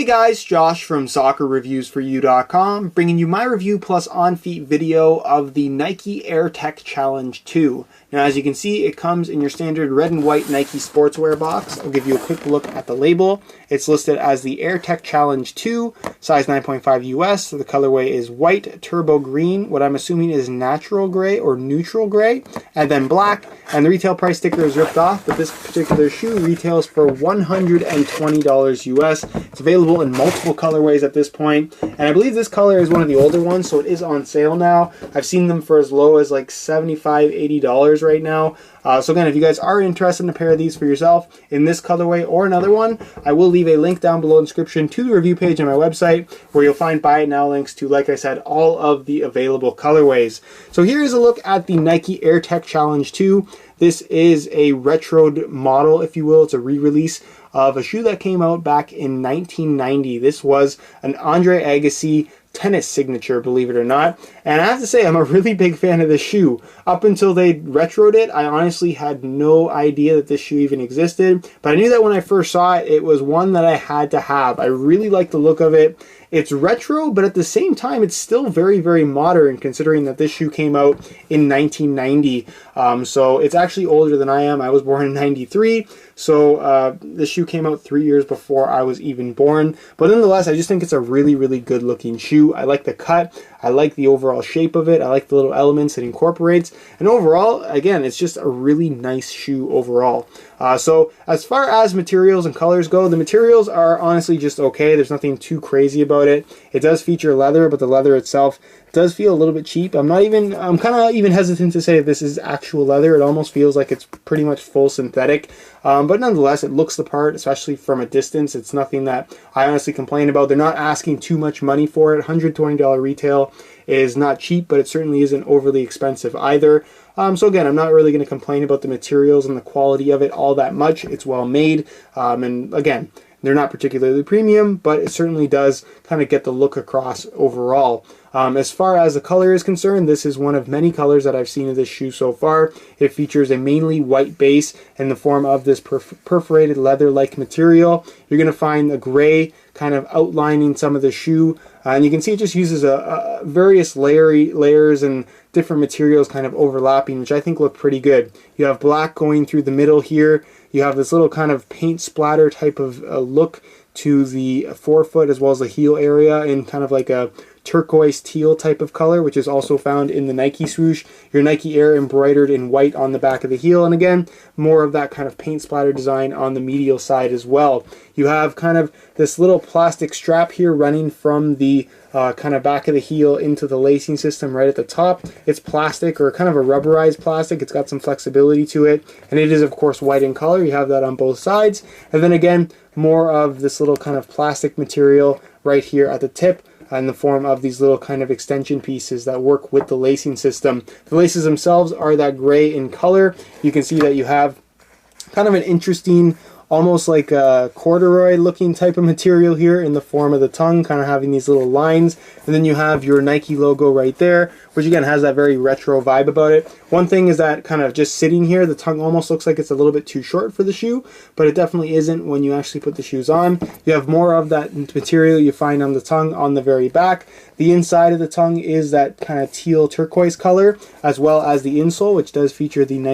Hey guys, Josh from SoccerReviewsForYou.com, bringing you my review plus on-feet video of the Nike Air Tech Challenge 2. Now as you can see, it comes in your standard red and white Nike sportswear box. I'll give you a quick look at the label. It's listed as the Air Tech Challenge 2, size 9.5 US. So the colorway is white, turbo green, what I'm assuming is natural gray or neutral gray, and then black. And the retail price sticker is ripped off, but this particular shoe retails for $120 US. It's available in multiple colorways at this point, and I believe this color is one of the older ones, so it is on sale now. I've seen them for as low as like $75–80 right now. So again, if you guys are interested in a pair of these for yourself in this colorway or another one, I will leave a link down below in the description to the review page on my website where you'll find buy it now links to, like I said, all of the available colorways. So here is a look at the Nike Air Tech Challenge 2. This is a retroed model, if you will. It's a re-release of a shoe that came out back in 1990. This was an Andre Agassi tennis signature, believe it or not. And I have to say, I'm a really big fan of this shoe. Up until they retroed it, I honestly had no idea that this shoe even existed. But I knew that when I first saw it, it was one that I had to have. I really like the look of it. It's retro, but at the same time, it's still very, very modern, considering that this shoe came out in 1990. So it's actually older than I am. I was born in 93. So this shoe came out 3 years before I was even born. But nonetheless, I just think it's a really, really good looking shoe. I like the cut. I like the overall shape of it. I like the little elements it incorporates. And overall, again, it's just a really nice shoe overall. So as far as materials and colors go, the materials are honestly just okay. There's nothing too crazy about it. It does feature leather, but the leather itself does feel a little bit cheap. I'm kind of even hesitant to say if this is actual leather. It almost feels like it's pretty much full synthetic. But nonetheless, it looks the part, especially from a distance. It's nothing that I honestly complain about. They're not asking too much money for it. $120 retail is not cheap, but it certainly isn't overly expensive either. So again, I'm not really going to complain about the materials and the quality of it all that much. It's well made. And again, they're not particularly premium, but it certainly does kind of get the look across overall. As far as the color is concerned, this is one of many colors that I've seen of this shoe so far. It features a mainly white base in the form of this perforated leather-like material. You're going to find a gray kind of outlining some of the shoe. And you can see it just uses various layers and different materials kind of overlapping, which I think look pretty good. You have black going through the middle here. You have this little kind of paint splatter type of look to the forefoot as well as the heel area in kind of like a turquoise teal type of color, which is also found in the Nike swoosh. Your Nike Air embroidered in white on the back of the heel, and again, more of that kind of paint splatter design on the medial side as well. You have kind of this little plastic strap here running from the kind of back of the heel into the lacing system right at the top. It's plastic, or kind of a rubberized plastic. It's got some flexibility to it, and it is of course white in color. You have that on both sides, and then again, more of this little kind of plastic material right here at the tip, in the form of these little kind of extension pieces that work with the lacing system. The laces themselves are that gray in color. You can see that you have kind of an interesting, almost like a corduroy looking type of material here in the form of the tongue, kind of having these little lines. And then you have your Nike logo right there, which again has that very retro vibe about it. One thing is that kind of just sitting here, the tongue almost looks like it's a little bit too short for the shoe, but it definitely isn't when you actually put the shoes on. You have more of that material you find on the tongue on the very back. The inside of the tongue is that kind of teal turquoise color, as well as the insole, which does feature the Nike